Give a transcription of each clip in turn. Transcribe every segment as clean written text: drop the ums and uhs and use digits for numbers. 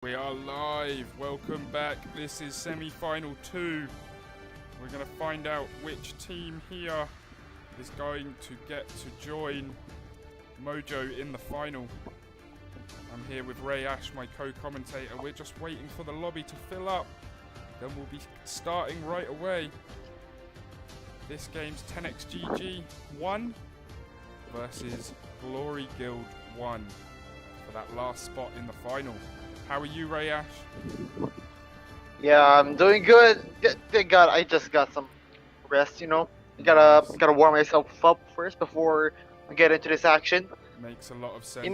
We are live. Welcome back. This is semi-final 2. We're going to find out which team here is going to get to join Mojo in the final. I'm here with Ray Ash, my co-commentator. We're just waiting for the lobby to fill up. Then we'll be starting right away. This game's 10xGG 1 versus Glory Guild 1 for that last spot in the final. How are you, Ray Ash? Yeah, I'm doing good. Thank God, I just got some rest. Gotta warm myself up first before I get into this action. Makes a lot of sense.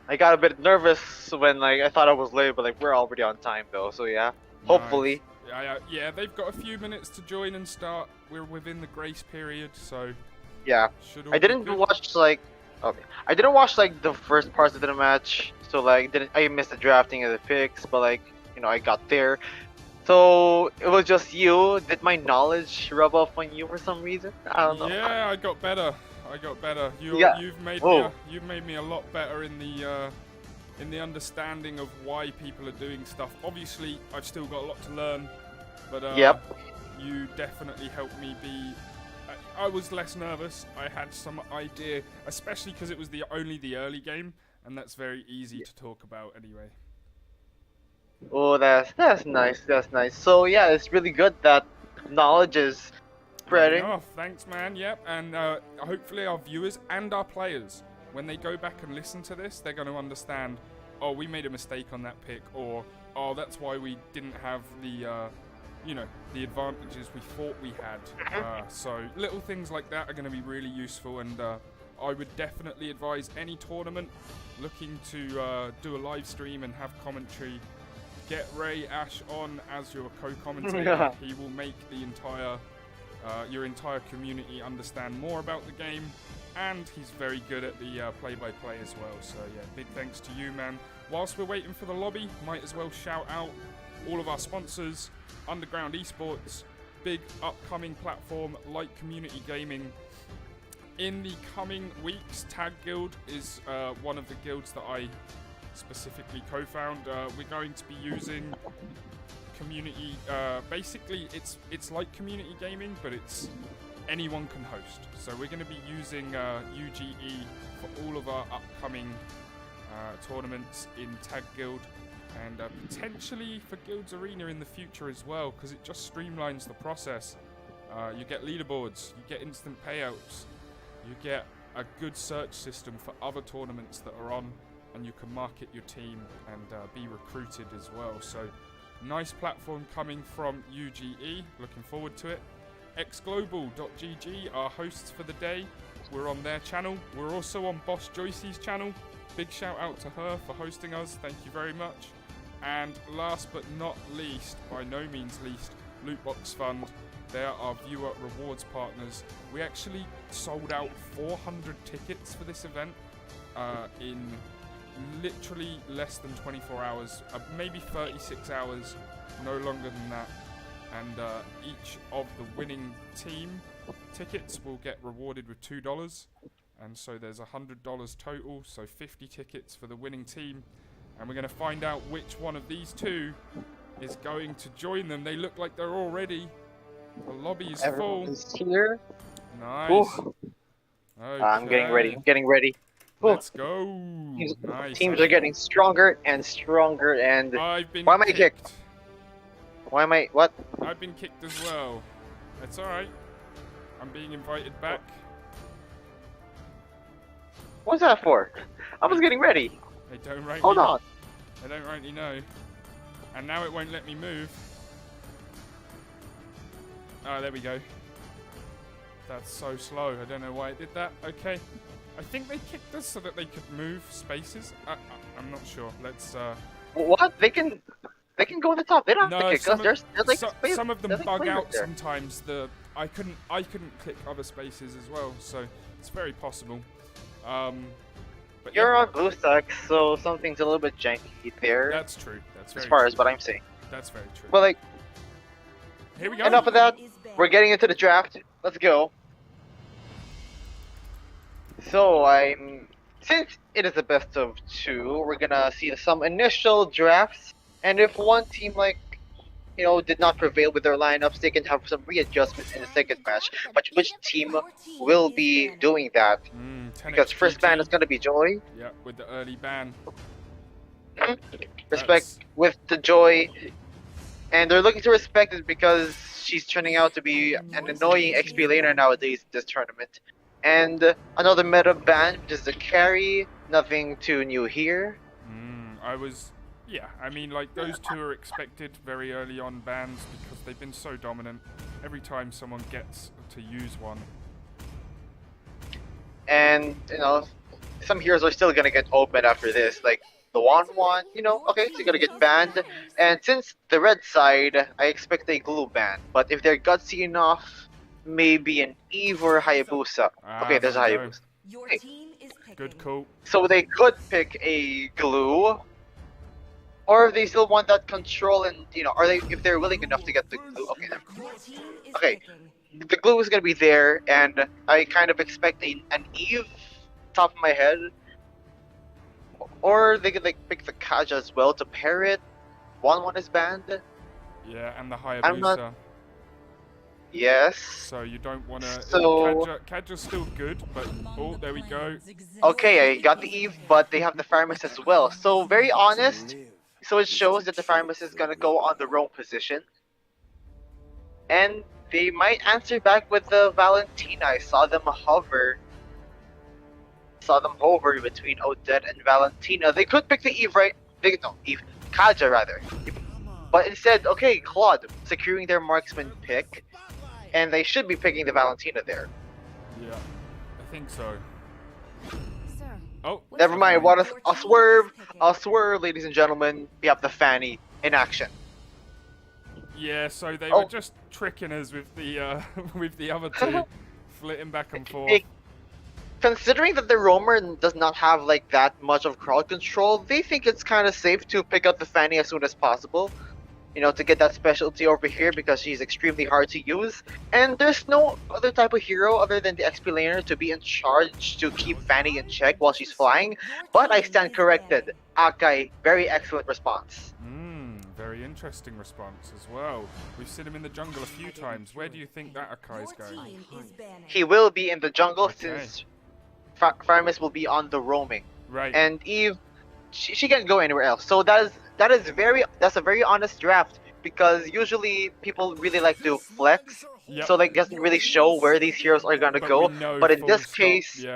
I got a bit nervous when I thought I was late, but we're already on time though. So yeah, hopefully. Nice. Yeah, they've got a few minutes to join and start. We're within the grace period, so yeah. I didn't watch I didn't watch the first parts of the match, so I missed the drafting of the picks, but I got there. So it was just you. Did my knowledge rub off on you for some reason? I don't know. Yeah, I got better. You've made me a lot better in the understanding of why people are doing stuff. Obviously, I've still got a lot to learn, but you definitely helped me be. I was less nervous. I had some idea, especially because it was only the early game, and that's very easy to talk about anyway. Oh, that's nice. That's nice. So yeah, it's really good that knowledge is spreading. Oh, thanks, man. Yep, and hopefully our viewers and our players, when they go back and listen to this, they're going to understand. Oh, we made a mistake on that pick, or oh, that's why we didn't have the. The advantages we thought we had. So little things like that are going to be really useful, and I would definitely advise any tournament looking to do a live stream and have commentary, get Ray Ash on as your co-commentator. He will make the your entire community understand more about the game, and he's very good at the play-by-play as well. So yeah, big thanks to you, man. Whilst we're waiting for the lobby, might as well shout out all of our sponsors. Underground Esports, big upcoming platform like Community Gaming. In the coming weeks, Tag Guild is one of the guilds that I specifically co-found. We're going to be using community. Basically, it's like Community Gaming, but it's anyone can host. So we're going to be using UGE for all of our upcoming tournaments in Tag Guild. And potentially for GuildsArena in the future as well, because it just streamlines the process. You get leaderboards, you get instant payouts, you get a good search system for other tournaments that are on, and you can market your team and be recruited as well. So nice platform coming from UGE, looking forward to it. xglobal.gg are hosts for the day. We're on their channel. We're also on Boss Joyce's channel. Big shout out to her for hosting us, thank you very much. And last but not least, by no means least, Lootbox Fund. They are our viewer rewards partners. We actually sold out 400 tickets for this event in literally less than 24 hours, maybe 36 hours, no longer than that. And each of the winning team tickets will get rewarded with $2. And so there's $100 total, so 50 tickets for the winning team. And we're going to find out which one of these two is going to join them. They look like they're all ready. The lobby is Everyone's full. Here. Nice. Okay. I'm getting ready. I'm getting ready. Let's go. Nice. Teams are getting stronger and stronger, and I've been why am I kicked? Why am I what? I've been kicked as well. That's all right. I'm being invited back. What's that for? I was getting ready. I don't rightly Hold on. I don't rightly know. And now it won't let me move. Oh, there we go. That's so slow. I don't know why it did that. Okay. I think they kicked us so that they could move spaces. I'm not sure. Let's What? They can go in the top. They don't have to kick us. There's space. Some of them bug out sometimes. I couldn't click other spaces as well, so it's very possible. But you're on blue stack, so something's a little bit janky there. That's true. That's very as far true. as what I'm saying. That's very true. But here we go. Enough of that. We're getting into the draft. Let's go. So I'm since it is a best of 2, we're gonna see some initial drafts, and if one team did not prevail with their lineups, they can have some readjustments in the second match. But which team will be doing that? Because first ban is gonna be Joy. Yeah, with the early ban. Respect with the Joy, and they're looking to respect it because she's turning out to be an annoying XP laner nowadays in this tournament. And another meta ban, which is the carry. Nothing too new here. Yeah, I mean, like, those two are expected very early on bans because they've been so dominant every time someone gets to use one. And, some heroes are still gonna get open after this, like the one, okay, so you're gonna get banned. And since the red side, I expect a glue ban. But if they're gutsy enough, maybe an Eve or Hayabusa. Okay, there's a Hayabusa. Okay. Good call. So they could pick a glue. Or if they still want that control and, if they're willing enough to get the glue. Okay, okay. The glue is gonna be there, and I kind of expect an Eve, top of my head. Or they could pick the Kaja as well to pair it. One is banned. Yeah, and the Hayabusa. Yes. So you don't want to. So Kaja's still good, but there we go. Okay, I got the Eve, but they have the Pharmacist as well. So very honest. So it shows that the Pharmacist is gonna go on the roam position, and they might answer back with the Valentina. I saw them hover. Between Odette and Valentina. They could pick the Eve, right? Eve. Kaja, rather. But instead, okay, Claude, securing their marksman pick. And they should be picking the Valentina there. Yeah, I think so. Oh, never mind. What a swerve! A swerve, ladies and gentlemen. We have the Fanny in action. Yeah, so they were just tricking us with the with the other two, flitting back and forth. Considering that the roamer does not have that much of crowd control, they think it's kind of safe to pick up the Fanny as soon as possible. To get that specialty over here because she's extremely hard to use. And there's no other type of hero other than the XP laner to be in charge to keep Fanny in check while she's flying. But I stand corrected. Akai, very excellent response. Very interesting response as well. We've seen him in the jungle a few times. Where do you think that Akai's going? He will be in the jungle since Pharmacist will be on the roaming. Right. And Eve, she can't go anywhere else. So that's a very honest draft because usually people really like to flex. Yep. So doesn't really show where these heroes are gonna go. But in this case,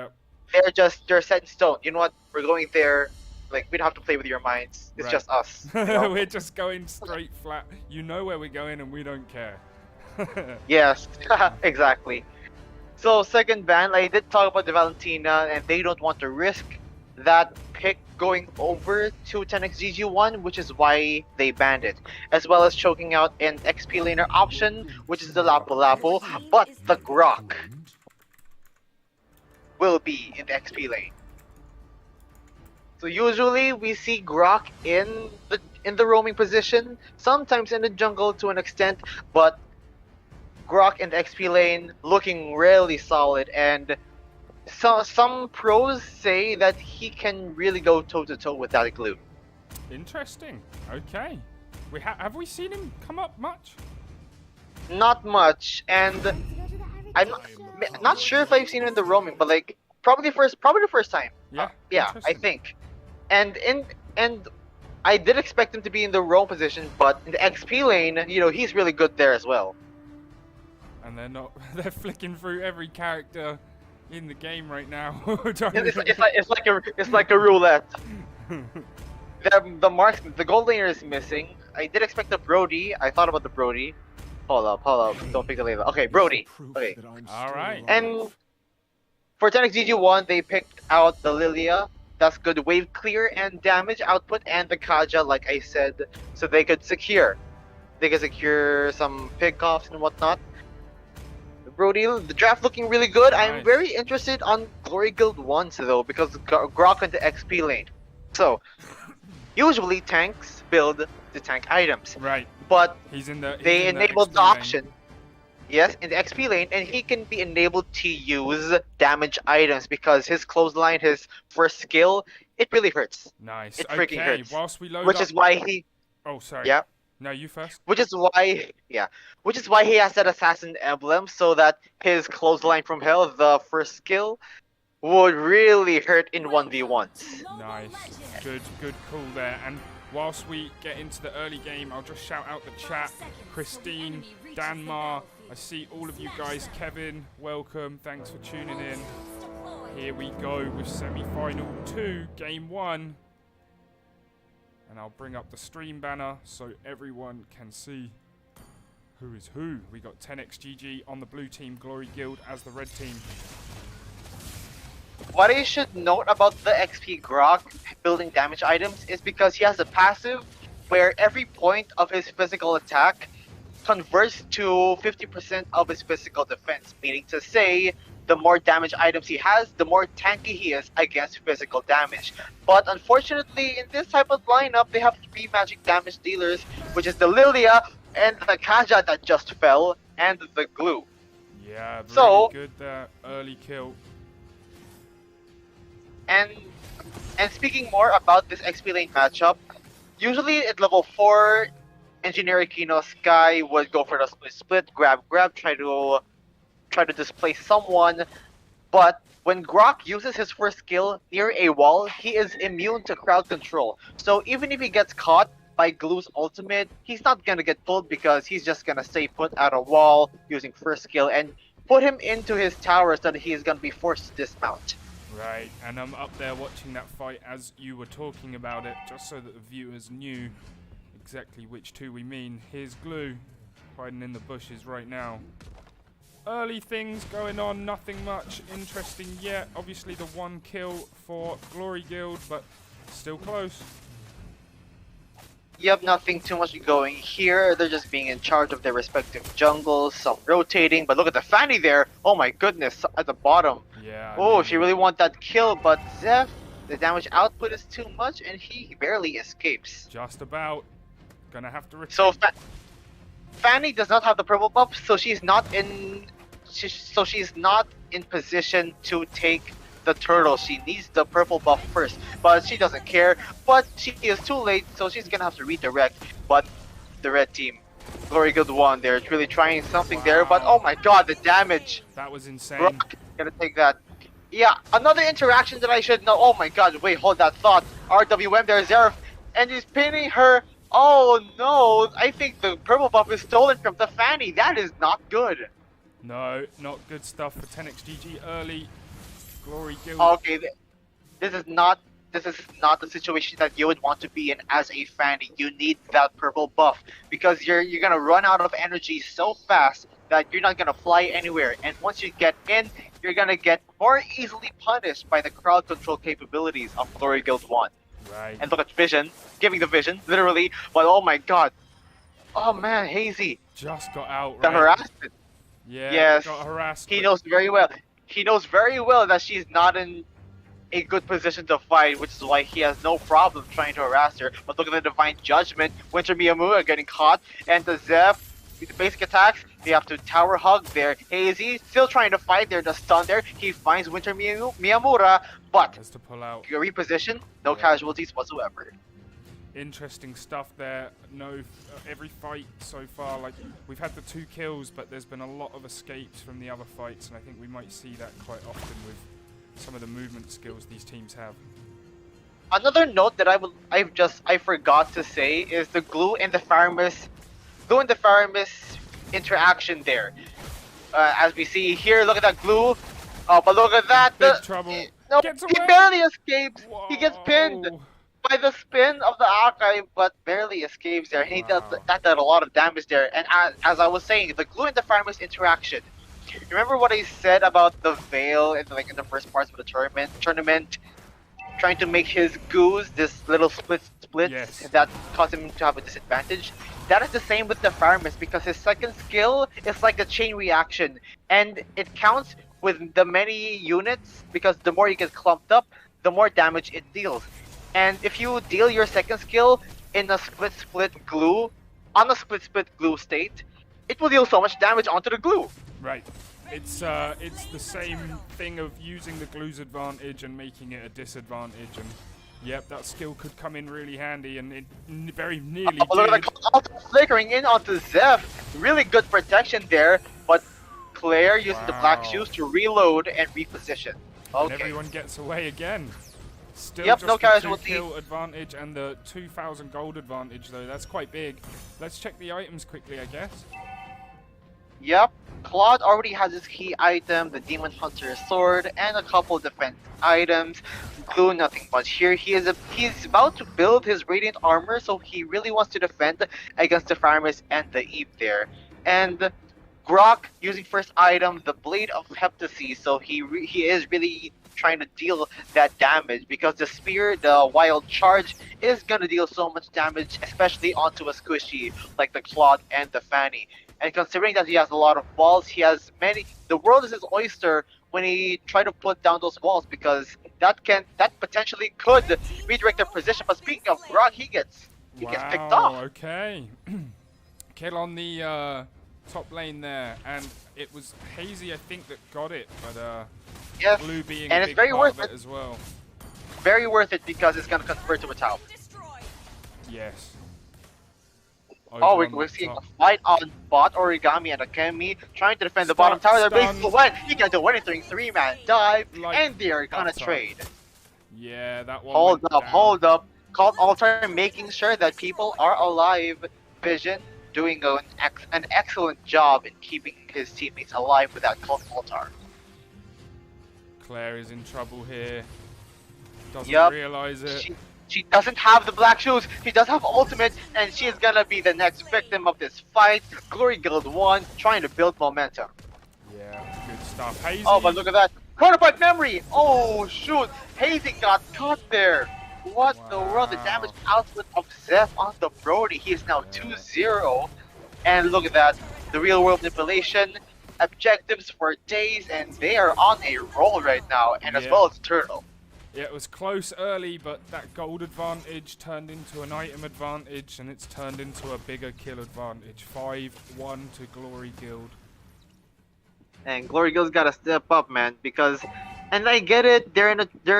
they're set in stone. You know what? We're going there. We don't have to play with your minds. It's just us. We're just going straight flat. You know where we're going and we don't care. Yes, exactly. So second ban, I did talk about the Valentina, and they don't want to risk that pick going over to 10xGG1, which is why they banned it, as well as choking out an XP laner option, which is the Lapu Lapu, but the Grok will be in the XP lane. So usually we see Grok in the roaming position, sometimes in the jungle to an extent, but Grok in the XP lane looking really solid, and some pros say that he can really go toe-to-toe with that glue. Interesting. Okay. Have we seen him come up much? Not much, and I'm not sure if I've seen him in the roaming, but probably the first time. Yeah. Yeah, I think. And I did expect him to be in the roam position, but in the XP lane, he's really good there as well. And they're flicking through every character in the game right now. it's like a roulette. the marksman, the gold laner is missing. I did expect the Brody. I thought about the Brody. Hold up. Don't pick the label. Okay, Brody. Okay. Alright. And for 10xGG1, they picked out the Lilia. That's good wave clear and damage output, and the Kaja, like I said, so they could secure some pickoffs and whatnot. Brody, the draft looking really good. Nice. I'm very interested on Glory Guild 1s though, because Grok in the XP lane. So, usually tanks build the tank items. Right. But they enabled the option. Yes, in the XP lane, and he can be enabled to use damage items because his clothesline, his first skill, it really hurts. Nice. It freaking Okay, hurts. whilst we load Which up. is why he, Oh, sorry. yeah, No, you first. which is why, yeah, which is why he has that assassin emblem so that his clothesline from hell, the first skill, would really hurt in 1v1s. Nice. Good call there. And whilst we get into the early game, I'll just shout out the chat. Christine, Danmar, I see all of you guys. Kevin, welcome. Thanks for tuning in. Here we go with semi-final 2, game 1. And I'll bring up the stream banner so everyone can see who is who. We got 10xGG on the blue team, Glory Guild as the red team. What I should note about the XP Grok building damage items is because he has a passive where every point of his physical attack converts to 50% of his physical defense, meaning to say, the more damage items he has, the more tanky he is against physical damage. But unfortunately, in this type of lineup, they have 3 magic damage dealers, which is the Lilia and the Kaja that just fell, and the Glue. Yeah, really So, good there. Early kill. And speaking more about this XP lane matchup, usually at level 4, Engineer Kino Sky would go for the split, grab, try to displace someone, but when Grok uses his first skill near a wall, he is immune to crowd control. So even if he gets caught by Glue's ultimate, he's not gonna get pulled because he's just gonna stay put at a wall using first skill and put him into his tower so that he is gonna be forced to dismount. Right, and I'm up there watching that fight as you were talking about it, just so that the viewers knew exactly which two we mean. Here's Glue, hiding in the bushes right now. Early things going on, nothing much interesting yet. Obviously the 1 kill for Glory Guild, but still close. Yep, nothing too much going here. They're just being in charge of their respective jungles, some rotating, but look at the Fanny there. Oh my goodness, at the bottom. Yeah. Oh, she really wants that kill, but Zeph, the damage output is too much and he barely escapes. Just about. Gonna have to retreat. So Fanny does not have the purple buff, so she's not in position to take the turtle. She needs the purple buff first, but she doesn't care. But she is too late, so she's gonna have to redirect. But the red team, Glory Guild won. They're really trying something there, but oh my god, the damage! That was insane. Grok gonna take that. Yeah, another interaction that I should know. Oh my god, wait, hold that thought. RWM, there's Zerf, and he's pinning her. Oh no, I think the purple buff is stolen from the Fanny. That is not good. No, not good stuff for 10xGG early. Glory Guild. Okay, this is not the situation that you would want to be in as a Fanny. You need that purple buff because you're gonna run out of energy so fast that you're not gonna fly anywhere. And once you get in, you're gonna get more easily punished by the crowd control capabilities of Glory Guild 1. Right. And look at Vision, giving the Vision, literally. But oh my god. Oh man, Hazy. Just got out, The right? harassment. Yeah, Yes. got harassed. He knows very well. He knows very well that she's not in a good position to fight, which is why he has no problem trying to harass her. But look at the Divine Judgment. Winter Miyamura getting caught. And the Zeph, with the basic attacks, they have to tower hug there. Hazy still trying to fight there, the stun there. He finds Winter Miyamura, but Has to pull out. reposition, no Yeah. casualties whatsoever. Interesting stuff there. No, every fight so far, like we've had the 2 kills, but there's been a lot of escapes from the other fights, and I think we might see that quite often with some of the movement skills these teams have. Another note that I forgot to say is the Glue and the Faramis interaction there. As we see here, look at that Glue. But look at that. Big trouble. No, Gets he away. barely escapes. He gets pinned Whoa. by the spin of the archive, but barely escapes there. He Wow. did a lot of damage there. And as I was saying, the Glue and the Faramis interaction. Remember what I said about the Veil in the first parts of the tournament, trying to make his goose this little splits Yes. that caused him to have a disadvantage. That is the same with the Faramis because his second skill is like a chain reaction, and it counts with the many units because the more you get clumped up, the more damage it deals. And if you deal your second skill in a split glue, on a split glue state, it will deal so much damage onto the glue. Right. It's the same thing of using the glue's advantage and making it a disadvantage, and yep, that skill could come in really handy, and it very nearly did. Look at the auto flickering in onto Zeph. Really good protection there, but Claire using the black shoes to reload and reposition. Okay. And everyone gets away again. Still Yep, just no the casualty. 2-kill advantage and the 2,000 gold advantage, though. That's quite big. Let's check the items quickly, I guess. Yep, Claude already has his key item, the Demon Hunter's sword, and a couple defense items. Glue, nothing much here. He's about to build his radiant armor, so he really wants to defend against the Faramis and the Eve there. And Grok using first item, the Blade of Heptasy, so he is really trying to deal that damage because the spear, the wild charge, is gonna deal so much damage, especially onto a squishy like the Claude and the Fanny. And considering that he has a lot of walls, he has many. The world is his oyster when he try to put down those walls because that potentially could redirect their position. But speaking of Grok, he gets picked off. Okay. Kill on the top lane there, and it was Hazy, I think, that got it, but yes, Blue being and a it's big very part worth of it it as well. Very worth it because it's gonna convert to a tower. Yes. Oh, we're seeing a fight on bot Origami and Akemi trying to defend the bottom tower. They're basically what? He can't do anything. 3-man dive, and they are gonna trade. Yeah, that one. Hold up. Called Altar making sure that people are alive. Vision doing an excellent job in keeping his teammates alive without Called Altar. Claire is in trouble here. Doesn't realize it. She doesn't have the black shoes. She does have ultimate, and she is gonna be the next victim of this fight. Glory Guild 1 trying to build momentum. Yeah, good stuff. Hazy. Oh, but look at that. Chronopipe memory! Oh, shoot. Hazy got caught there. What the world? The damage output of Zeph on the Brody. He is now 2-0. And look at that. The real world manipulation. Objectives for days, and they are on a roll right now. And as well as Turtle. Yeah, it was close early, but that gold advantage turned into an item advantage, and it's turned into a bigger kill advantage. 5-1 to Glory Guild. And Glory Guild's gotta step up, man, because, and I get it, they're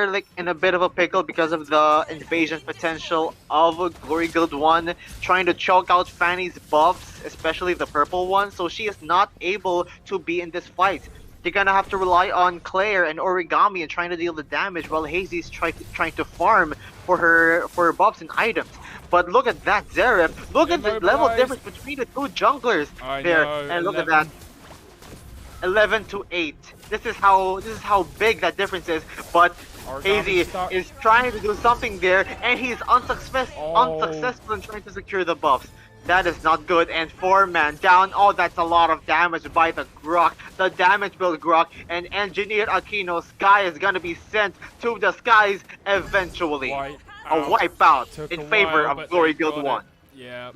like in a bit of a pickle because of the invasion potential of Glory Guild 1 trying to choke out Fanny's buffs, especially the purple one, so she is not able to be in this fight. They're gonna have to rely on Claire and Origami and trying to deal the damage while Hazy's trying to farm for her buffs and items. But look at that, Zeref. Look at the level difference between the two junglers there. And look at that. 11-8. This is how big that difference is. But Hazy is trying to do something there, and he's unsuccessful in trying to secure the buffs. That is not good, and 4-man down. Oh, that's a lot of damage by the Grok. The damage build Grok, and Engineer Aquino Sky is gonna be sent to the skies eventually. A wipeout in favor of Glory Guild 1. Yeah.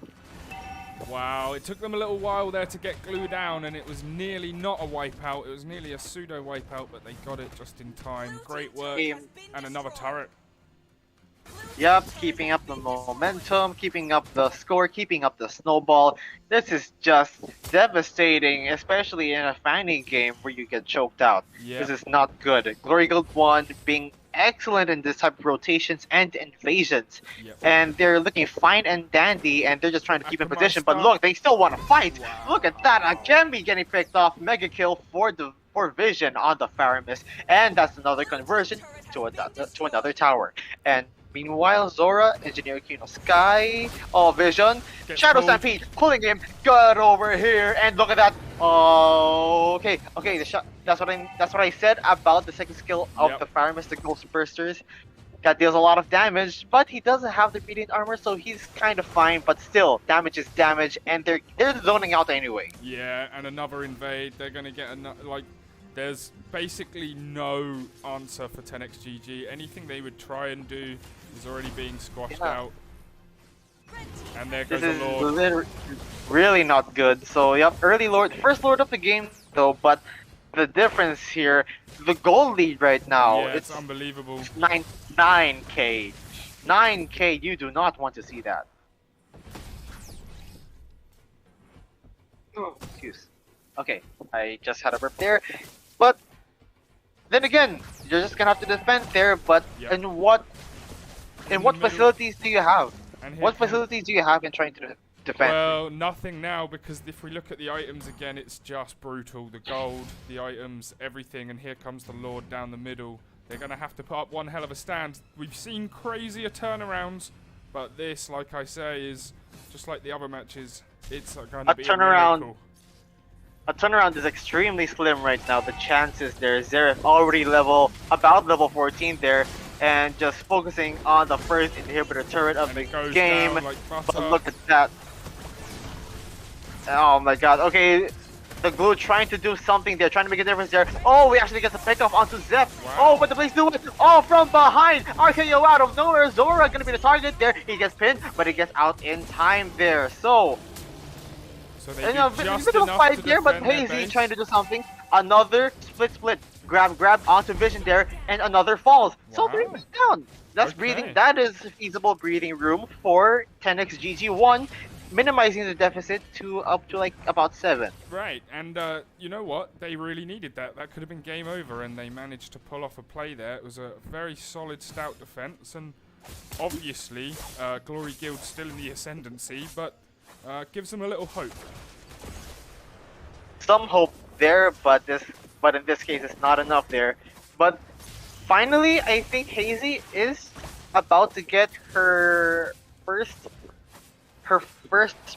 Wow, it took them a little while there to get Glue down, and it was nearly not a wipeout. It was nearly a pseudo wipeout, but they got it just in time. Great work, and another turret. Yep, keeping up the momentum, keeping up the score, keeping up the snowball. This is just devastating, especially in a Fanny game where you get choked out. This is not good. Glory Guild 1 being excellent in this type of rotations and invasions. And they're looking fine and dandy, and they're just trying to keep in position. But look, they still want to fight. Look at that, Akemi getting picked off. Mega kill for Vision on the Faramis. And that's another conversion to another tower. And meanwhile, Zora, Engineer Aquino Sky, Vision, Shadow Stampede, pulling him, got over here, and look at that. Okay, that's what I said about the second skill of the Faramis, the Ghost Bursters. That deals a lot of damage, but he doesn't have the radiant armor, so he's kind of fine. But still, damage is damage, and they're zoning out anyway. Yeah, and another invade. They're gonna get another There's basically no answer for 10xGG. Anything they would try and do is already being squashed out. And there goes the Lord. This is really not good. So, yep, early Lord, first Lord of the game, though, but the difference here, the goal lead right now, it's unbelievable. 9k. 9k, you do not want to see that. Excuse. Okay, I just had a burp there. But then again, you're just gonna have to defend there. But Yep. in what facilities do you have? And What facilities do you have in trying to defend? Well, nothing now, because if we look at the items again, it's just brutal. The gold, the items, everything, and here comes the Lord down the middle. They're going to have to put up one hell of a stand. We've seen crazier turnarounds, but this, like I say, is just like the other matches. It's going to be a miracle. A turnaround is extremely slim right now. The chances there. Zeref already about level 14 there, and just focusing on the first inhibitor turret of the game. Like but look at that. Oh my god. Okay, the glue trying to do something there, trying to make a difference there. Oh, we actually get the pick off onto Zep. Wow. Oh, but the Blaze do it. Oh, from behind. RKO out of nowhere. Zora gonna be the target there. He gets pinned, but he gets out in time there. So they a just bit of a fight there, but Hazy trying to do something. Another split. Grab onto Vision there, and another falls. Wow. So 3 down. That's breathing. That is feasible breathing room for 10x GG1, minimizing the deficit to up to like about 7. Right, and you know what? They really needed that. That could have been game over, and they managed to pull off a play there. It was a very solid, stout defense, and obviously Glory Guild still in the ascendancy, but gives them a little hope. Some hope there, but in this case it's not enough there. But finally, I think Hazy is about to get her first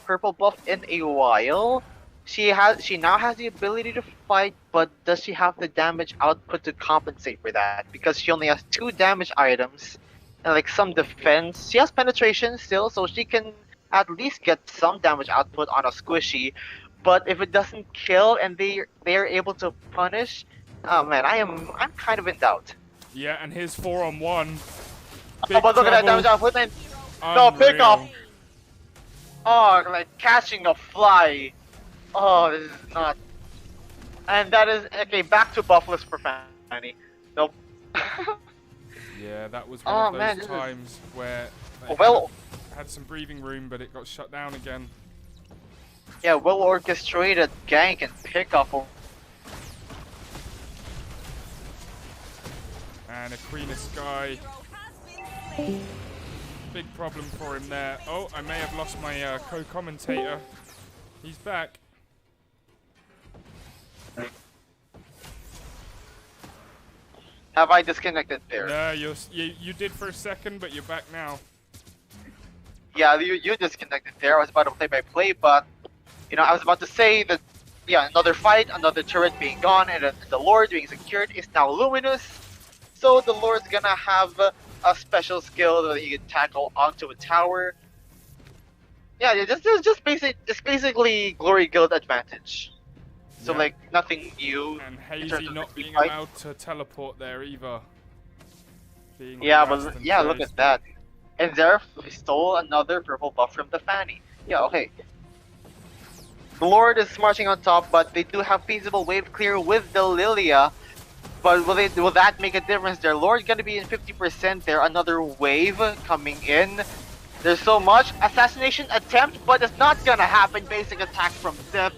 purple buff in a while. She now has the ability to fight, but does she have the damage output to compensate for that? Because she only has 2 damage items and like some defense. She has penetration still, so she can at least get some damage output on a squishy. But if it doesn't kill and they are able to punish, oh man, I'm kind of in doubt. Yeah, and here's 4-on-1. Oh, but look at that damage output and no pick off. Oh, like catching a fly. Oh, this is not. And that is okay. Back to buffless for Fanny. Nope. Yeah, that was one of those times where they had some breathing room, but it got shut down again. Yeah, well orchestrated gank and pickup. And a Queen of Sky. Big problem for him there. Oh, I may have lost my co-commentator. He's back. Have I disconnected there? No, you did for a second, but you're back now. Yeah, you disconnected there. I was about to play-by-play, but you know, I was about to say that, yeah, another fight, another turret being gone, and the Lord being secured is now luminous. So the Lord's gonna have a special skill that he can tackle onto a tower. Yeah, it's basically Glory Guild advantage. So like nothing new. And Hazy not being allowed to teleport there either. Yeah, but yeah, look at that. And Zeref stole another purple buff from the Fanny. Yeah, okay. The Lord is marching on top, but they do have feasible wave clear with the Lilia. But will that make a difference there? Lord gonna be in 50% there. Another wave coming in. There's so much. Assassination attempt, but it's not gonna happen. Basic attack from Zip.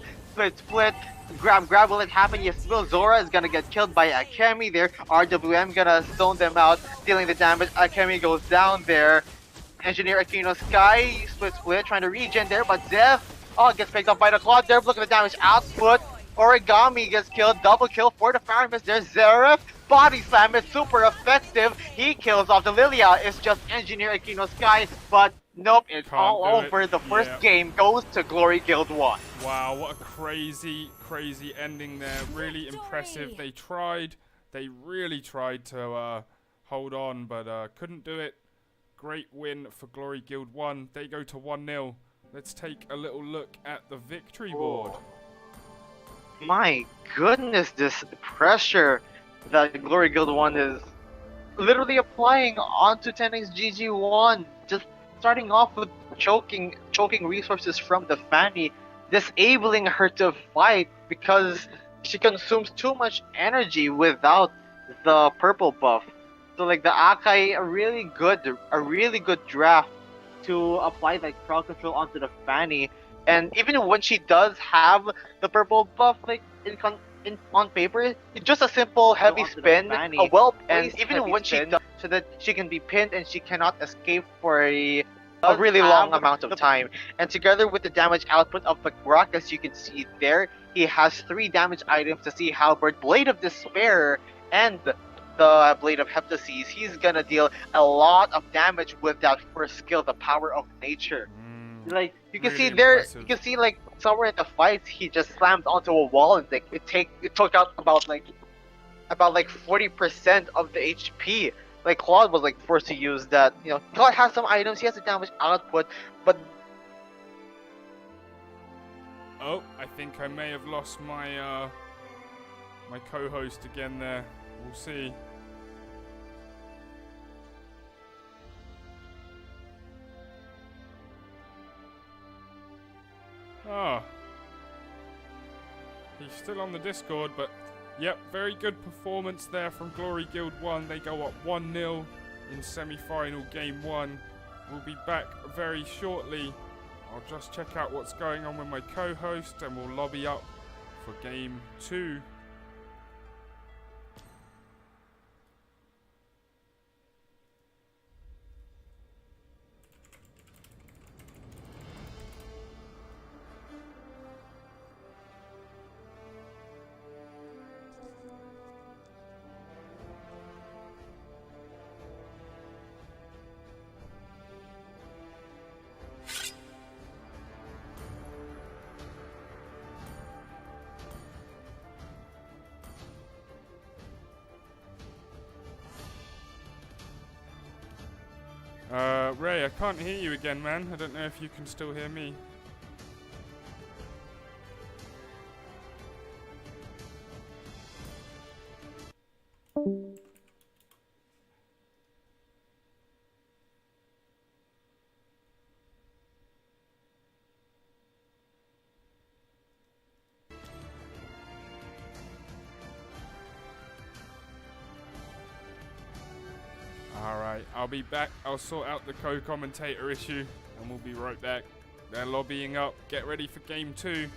Split. Grab, will it happen? Yes, will. Zora is gonna get killed by Akemi there. RWM gonna zone them out, dealing the damage. Akemi goes down there. Engineer Aquino Sky, split, trying to regen there, but Zeph, gets picked up by the Claw there. Look at the damage output. Origami gets killed, double kill for the Faramis. There's Zeref, body slam is super effective. He kills off the Lilia. It's just Engineer Aquino Sky, but nope, it's all over. The first game goes to Glory Guild 1. Wow, what a crazy ending there. Really impressive. They really tried to hold on, but couldn't do it. Great win for Glory Guild 1. They go to 1-0. Let's take a little look at the victory board. My goodness, this pressure that Glory Guild 1 is literally applying onto 10x GG1. Just starting off with choking resources from the Fanny, disabling her to fight because she consumes too much energy without the purple buff. So like the Akai, a really good draft to apply like crowd control onto the Fanny. And even when she does have the purple buff, like on paper, it's just a simple heavy spin, a well-placed even when she does, so that she can be pinned and she cannot escape for a really long amount of time. And together with the damage output of Bakrak, as you can see there, he has 3 damage items: the Sea Halberd, Blade of Despair, and the Blade of Heptases. He's gonna deal a lot of damage with that first skill, the Power of Nature. Like you can Really see there, impressive. you can see like somewhere in the fights, he just slammed onto a wall and like it took out about 40% of the HP. Like Claude was like forced to use that. You know, Claude has some items, he has a damage output, but Oh, I think I may have lost my my co-host again there. We'll see. Ah. He's still on the Discord, but yep, very good performance there from Glory Guild 1. They go up 1-0 in semi-final game 1. We'll be back very shortly. I'll just check out what's going on with my co-host and we'll lobby up for game 2. Ray, I can't hear you again, man. I don't know if you can still hear me. Alright, I'll be back. I'll sort out the co-commentator issue and we'll be right back. They're lobbying up. Get ready for game 2.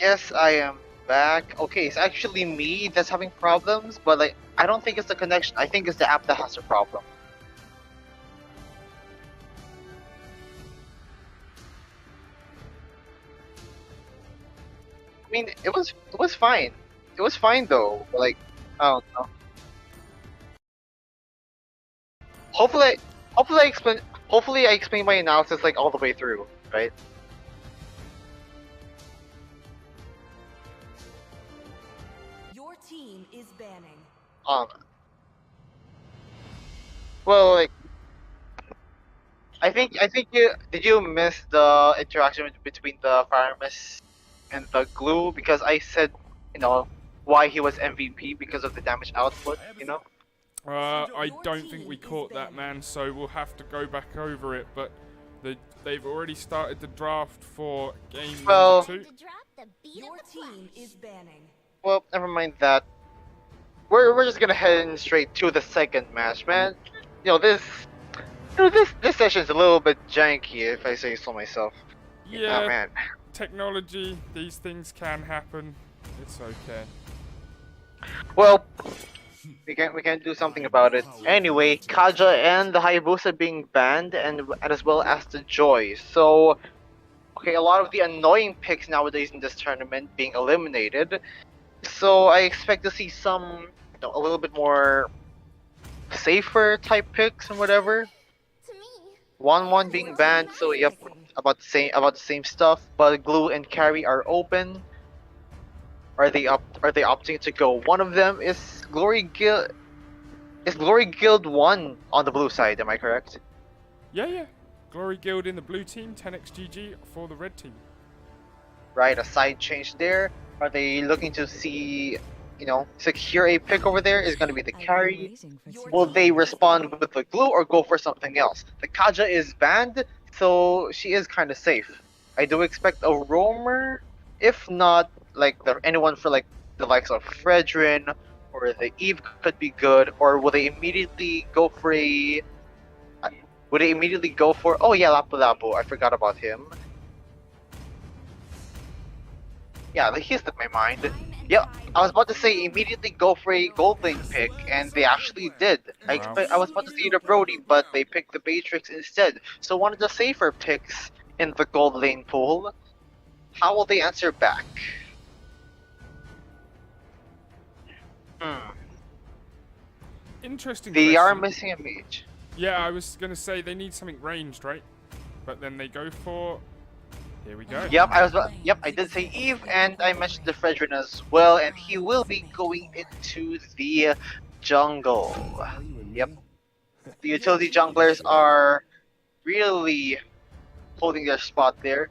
yes, I am back. Okay, it's actually me that's having problems, but like I don't think it's the connection. I think it's the app that has a problem. I mean, it was fine. It was fine though. Like, I don't know. Hopefully, hopefully I explain. Hopefully I explain my analysis like all the way through, right? Your team is banning. Um. Well, like I think you miss the interaction between the Faramis and the glue because I said why he was MVP because of the damage output. I don't think we caught that, man, so we'll have to go back over it, but they've already started the draft for game Well- number 2. Your team is banning. Well, never mind that. We're just gonna head in straight to the second match, man. This session's a little bit janky if I say so myself. Yeah, Oh man. technology, these things can happen. It's okay. Well, we can do something about it. Anyway, Kaja and the Hayabusa being banned, and as well as the Joy. So, okay, a lot of the annoying picks nowadays in this tournament being eliminated. So I expect to see some, a little bit more safer type picks and whatever. 1-1 being banned, so yep, about the same stuff. But Glue and Carry are open. Are they opting to go? One of them is Glory Guild. Is Glory Guild 1 on the blue side? Am I correct? Yeah. Glory Guild in the blue team, 10x GG for the red team. Right, a side change there. Are they looking to see, secure a pick over there? Is going to be the Carry. Will they respond with the Glue or go for something else? The Kaja is banned, so she is kind of safe. I do expect a roamer, if not anyone for like the likes of Fredrin or the Eve could be good. Or will they immediately go for a? Would they immediately go for? Oh yeah, Lapu Lapu. I forgot about him. Yeah, he slipped my mind. Yep, I was about to say immediately go for a gold lane pick, and they actually did. Wow. I was about to say the Brody, but they picked the Beatrix instead. So one of the safer picks in the gold lane pool. How will they answer back? Interesting. They are question. missing a mage. Yeah, I was gonna say they need something ranged, right? But then they go for. Here we go. Yep, I did say Eve, and I mentioned the Fredrin as well, and he will be going into the jungle. Yep. The utility junglers are really holding their spot there.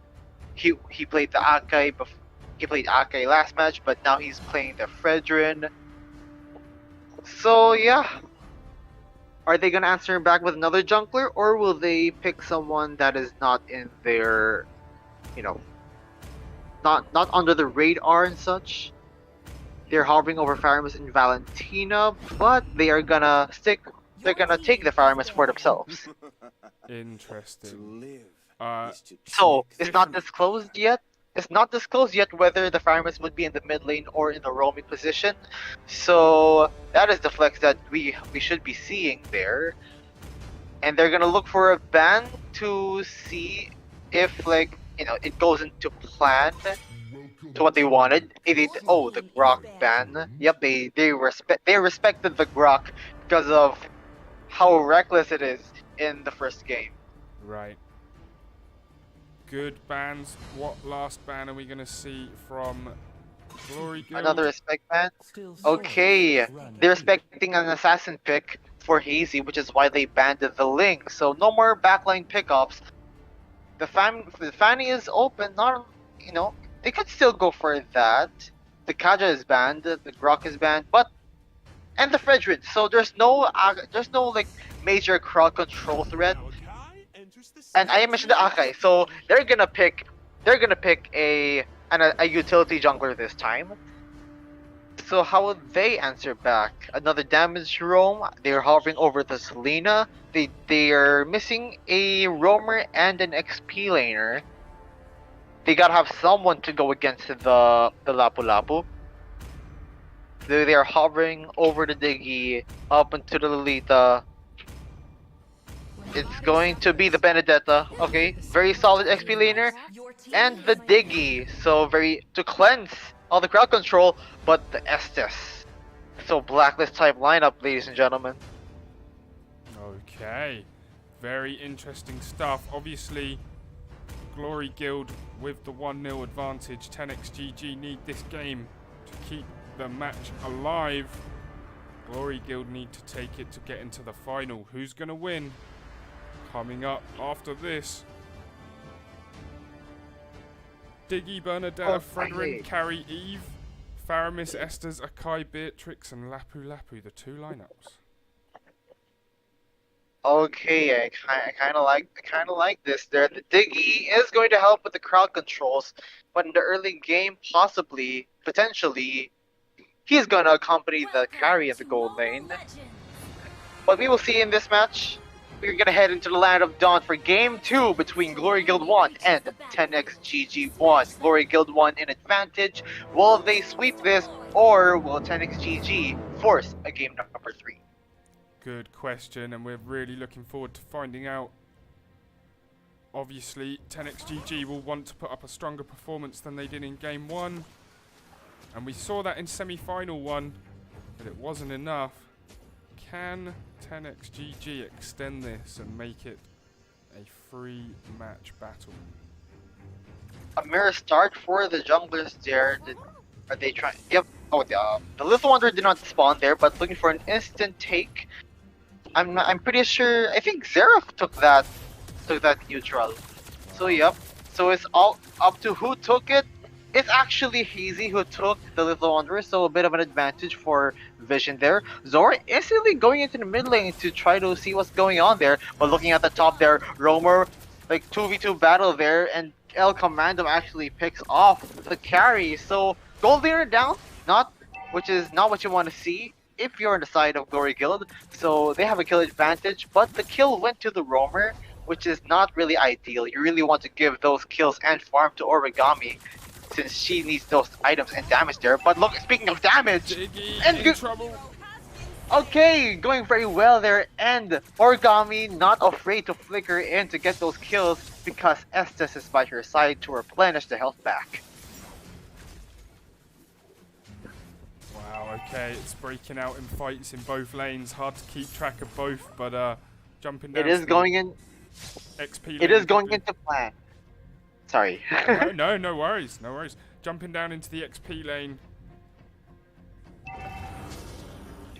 He played the Akai he played Akai last match, but now he's playing the Fredrin. So yeah. Are they gonna answer back with another jungler, or will they pick someone that is not in their, not under the radar and such? They're hovering over Faramis and Valentina, but they are gonna take the Faramis for themselves. Interesting. So it's not disclosed yet. It's not disclosed yet whether the Faramis would be in the mid lane or in the roaming position. So that is the flex that we should be seeing there. And they're gonna look for a ban to see if it goes into plan to what they wanted. The Grok ban. Yep, they respected the Grok because of how reckless it is in the first game. Right. Good bans. What last ban are we gonna see from Glory Guild? Another respect ban. Okay, they're expecting an assassin pick for Hazy, which is why they banned the Link. So no more backline pickups. The Fanny is open. They could still go for that. The Kaja is banned. The Grok is banned, and the Fredrin. So there's no major crowd control threat. And I mentioned the Akai, so they're gonna pick a utility jungler this time. So how will they answer back? Another damage roam. They're hovering over the Selena. They are missing a roamer and an XP laner. They gotta have someone to go against the Lapu Lapu. They are hovering over the Diggy up into the Lolita. It's going to be the Benedetta. Okay, very solid XP laner. Your team And the has been Diggy. So very to cleanse all the crowd control, but the Estes. So blacklist type lineup, ladies and gentlemen. Okay, very interesting stuff. Obviously, Glory Guild with the 1-0 advantage. 10xGG need this game to keep the match alive. Glory Guild need to take it to get into the final. Who's going to win? Coming up after this. Diggy, Bernadetta, Fredrin, Carrie, Eve, Faramis, Estes, Akai, Beatrix, and Lapu Lapu, the 2 lineups. Okay, I kind of like this. There, the Diggy is going to help with the crowd controls, but in the early game, possibly, potentially, he's going to accompany the carry of the gold lane. But we will see in this match. We're going to head into the land of dawn for game 2 between Glory Guild 1 and 10xGG1. Glory Guild 1 in advantage. Will they sweep this, or will 10xGG force a game number 3? Good question, and we're really looking forward to finding out. Obviously, 10xGG will want to put up a stronger performance than they did in game 1. And we saw that in semi-final 1, but it wasn't enough. Can 10xGG extend this and make it a free match battle? A mirror start for the junglers there. Are they trying? Yep. Oh, the Little Wonder did not spawn there, but looking for an instant take. I'm pretty sure. I think Xerath took that neutral. So yep. So it's all up to who took it. It's actually Hazy who took the Little Wanderer, so a bit of an advantage for Vision there. Zora instantly going into the mid lane to try to see what's going on there, but looking at the top there, Roamer, like 2v2 battle there, and El Commando actually picks off the carry. So gold laner down, which is not what you want to see if you're on the side of Glory Guild. So they have a kill advantage, but the kill went to the Roamer, which is not really ideal. You really want to give those kills and farm to Origami, since she needs those items and damage there. But look, speaking of damage, Diggy and in trouble. okay, going very well there, and Origami not afraid to flicker in to get those kills because Estes is by her side to replenish the health back. Wow, okay, it's breaking out in fights in both lanes. Hard to keep track of both, but jumping down. It is going in. XP. It is going into plan. Sorry. no worries, no worries. Jumping down into the XP lane.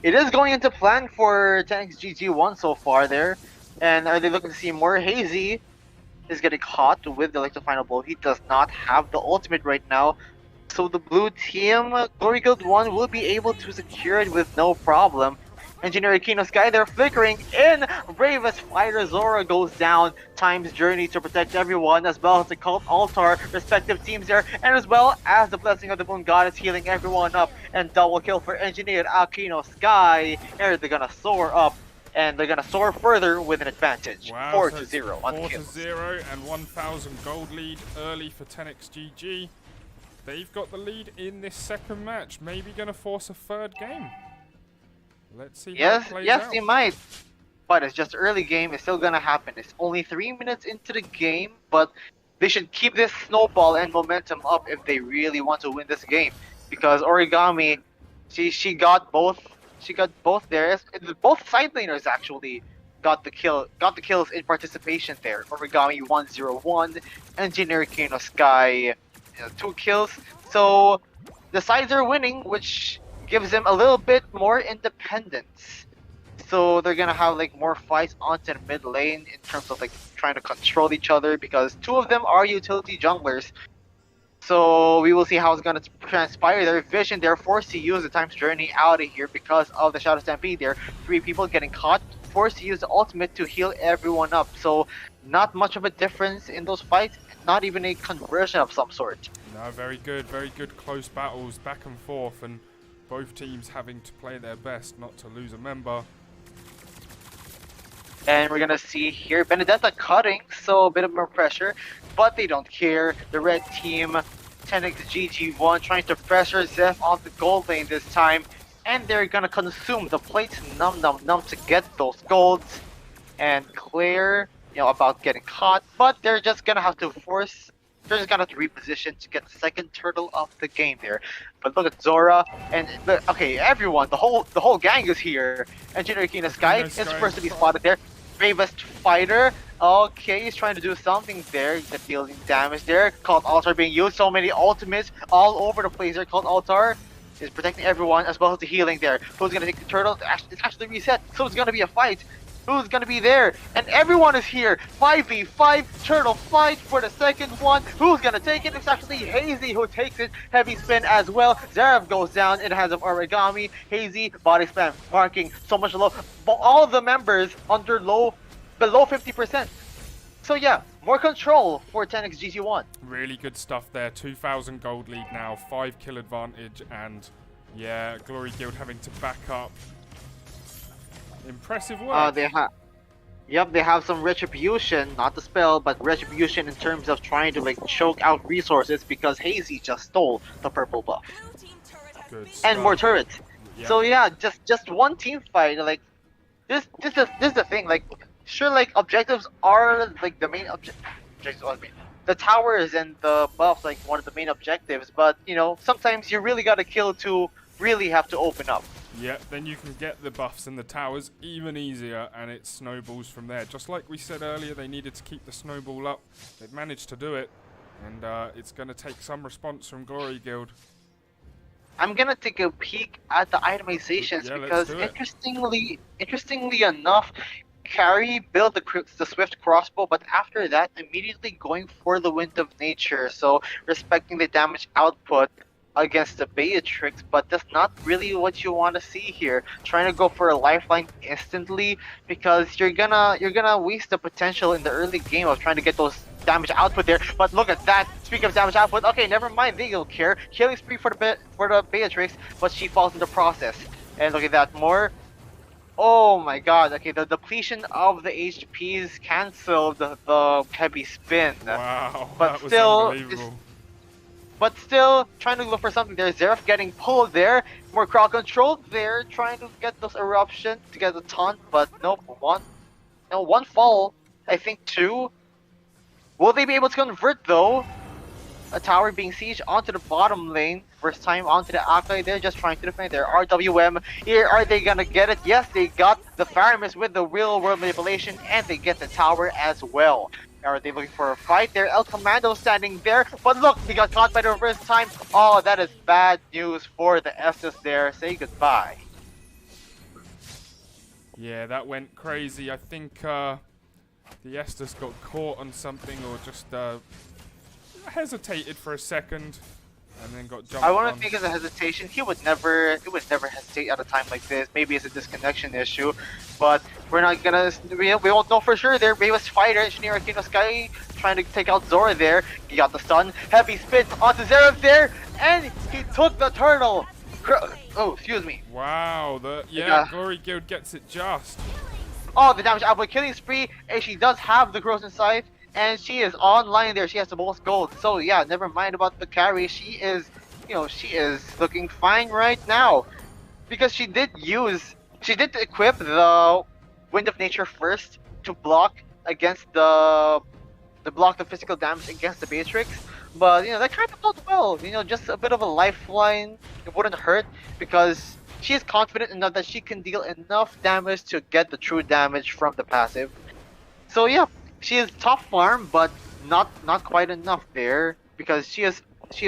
It is going into plan for 10xGG1 so far there. And are they looking to see more? Hazy is getting caught with the electro final blow. He does not have the ultimate right now. So the blue team, Glory Guild 1, will be able to secure it with no problem. Engineer Kino Sky there flickering in. Bravest fighter Zora goes down. Time's journey to protect everyone, as well as the cult altar, respective teams there, and as well as the blessing of the moon goddess healing everyone up. And double kill for Engineer Akino Sky. And they're gonna soar up, and they're gonna soar further with an advantage. Wow, 4-0 on the kills. 4-0 and 1,000 gold lead early for 10xGG. They've got the lead in this second match. Maybe gonna force a third game. Let's see how it plays out. Yes, they might. But it's just early game. It's still gonna happen. It's only 3 minutes into the game, but they should keep this snowball and momentum up if they really want to win this game. Because Origami, she got both. She got both there. Both side laners actually got the kills in participation there. Origami 101, Engineer Kano Sky 2 kills. So the sides are winning, which gives them a little bit more independence. So they're gonna have like more fights onto the mid lane in terms of like trying to control each other, because 2 of them are utility junglers. So we will see how it's gonna transpire. Their Vision, they're forced to use the Time's Journey out of here because of the Shadow Stampede there. 3 people getting caught, forced to use the ultimate to heal everyone up. So not much of a difference in those fights, not even a conversion of some sort. No, very good close battles back and forth, and both teams having to play their best not to lose a member. And we're gonna see here Benedetta cutting, so a bit of more pressure, but they don't care. The red team, 10xGG1, trying to pressure Zeph on the gold lane this time, and they're gonna consume the plates num to get those golds. and Claire, about getting caught, but they're just gonna have to force. They're just gonna have to reposition to get the second turtle of the game there. But look at Zora and okay, everyone, the whole gang is here. Engineer Kina Sky is first to be spotted there. Bravest fighter. Okay, he's trying to do something there. The dealing damage there. Cult Altar being used. So many ultimates all over the place there. Cult Altar is protecting everyone as well as the healing there. Who's gonna take the turtle? It's actually reset. So it's gonna be a fight. Who's gonna be there? And everyone is here. 5v5 turtle fight for the second one. Who's gonna take it? It's actually Hazy who takes it. Heavy spin as well. Zarev goes down in the hands of Origami. Hazy body spam marking so much low. But all of the members under below 50%. So yeah, more control for 10x GG1. Really good stuff there. 2,000 gold lead now, 5 kill advantage, and yeah, Glory Guild having to back up. Impressive work. They have some retribution, not the spell, but retribution in terms of trying to like choke out resources because Hazy just stole the purple buff. Good And stuff. more turrets. Yeah. So yeah, just one team fight. Like this is the thing. Like sure, like objectives are like the main objectives. The towers and the buffs like one of the main objectives, but sometimes you really gotta kill to really have to open up. Yeah, then you can get the buffs and the towers even easier, and it snowballs from there. Just like we said earlier, they needed to keep the snowball up. They've managed to do it, and it's going to take some response from Glory Guild. I'm gonna take a peek at the itemizations Yeah, because let's do it. interestingly enough, Carry built the Swift crossbow, but after that, immediately going for the Wind of Nature. So respecting the damage output against the Beatrix, but that's not really what you want to see here. Trying to go for a lifeline instantly because you're gonna waste the potential in the early game of trying to get those damage output there. But look at that. Speaking of damage output, okay, never mind. They don't care. Killing spree for the Beatrix, but she falls in the process. And look at that, more. Oh my god. Okay, the depletion of the HPs canceled the heavy spin. Wow, But that was still, unbelievable. But still, trying to look for something there. Zeref getting pulled there. More crowd control there. Trying to get those eruptions to get a taunt. But nope. One fall. I think two. Will they be able to convert though? A tower being sieged onto the bottom lane. First time onto the Akai. They're just trying to defend their RWM. Here, are they gonna get it? Yes, they got the Faramis with the real world manipulation. And they get the tower as well. Are they looking for a fight? There, El Commando standing there, but look, he got caught by the reverse time. Oh, that is bad news for the Estes there. Say goodbye. Yeah, that went crazy. I think the Estes got caught on something or just hesitated for a second and then got jumped I want on. to think it's a hesitation. He would never hesitate at a time like this. Maybe it's a disconnection issue, but we're not gonna. We won't know for sure. There, Bravest fighter, Engineer Akino Sky, trying to take out Zora there. He got the stun. Heavy spin onto Zeref there, and he took the turtle. Oh, excuse me. Wow, Yeah. Glory Guild gets it just. Oh, the damage output killing spree, and she does have the growth inside, and she is online there. She has the most gold. So yeah, never mind about the carry. She is looking fine right now, because she did equip the Wind of Nature first to block against the physical damage against the Beatrix. But that kind of felt well. Just a bit of a lifeline. It wouldn't hurt because she is confident enough that she can deal enough damage to get the true damage from the passive. So yeah, she is top farm, but not quite enough there because she is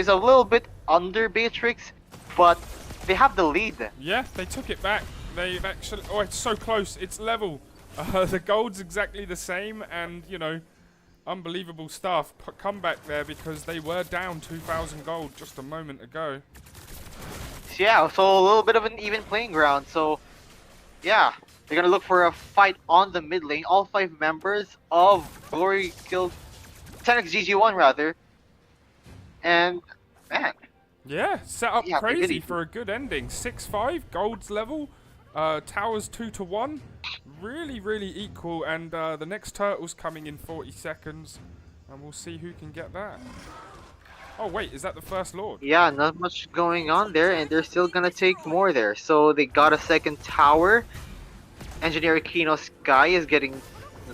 a little bit under Beatrix, but they have the lead. Yeah, they took it back. They've actually. Oh, it's so close. It's level. The gold's exactly the same, and unbelievable stuff. Comeback there because they were down 2,000 gold just a moment ago. Yeah, so a little bit of an even playing ground. So yeah, they're gonna look for a fight on the mid lane. All 5 members of Glory Guild, 10x GG1 rather, and man. Yeah, set up Yeah, crazy for a good ending. 6-5, gold's level, towers 2-1, really, really equal. And the next turtle's coming in 40 seconds, and we'll see who can get that. Oh wait, is that the first lord? Yeah, not much going on there, and they're still gonna take more there. So they got a second tower. Engineer Kino Sky is getting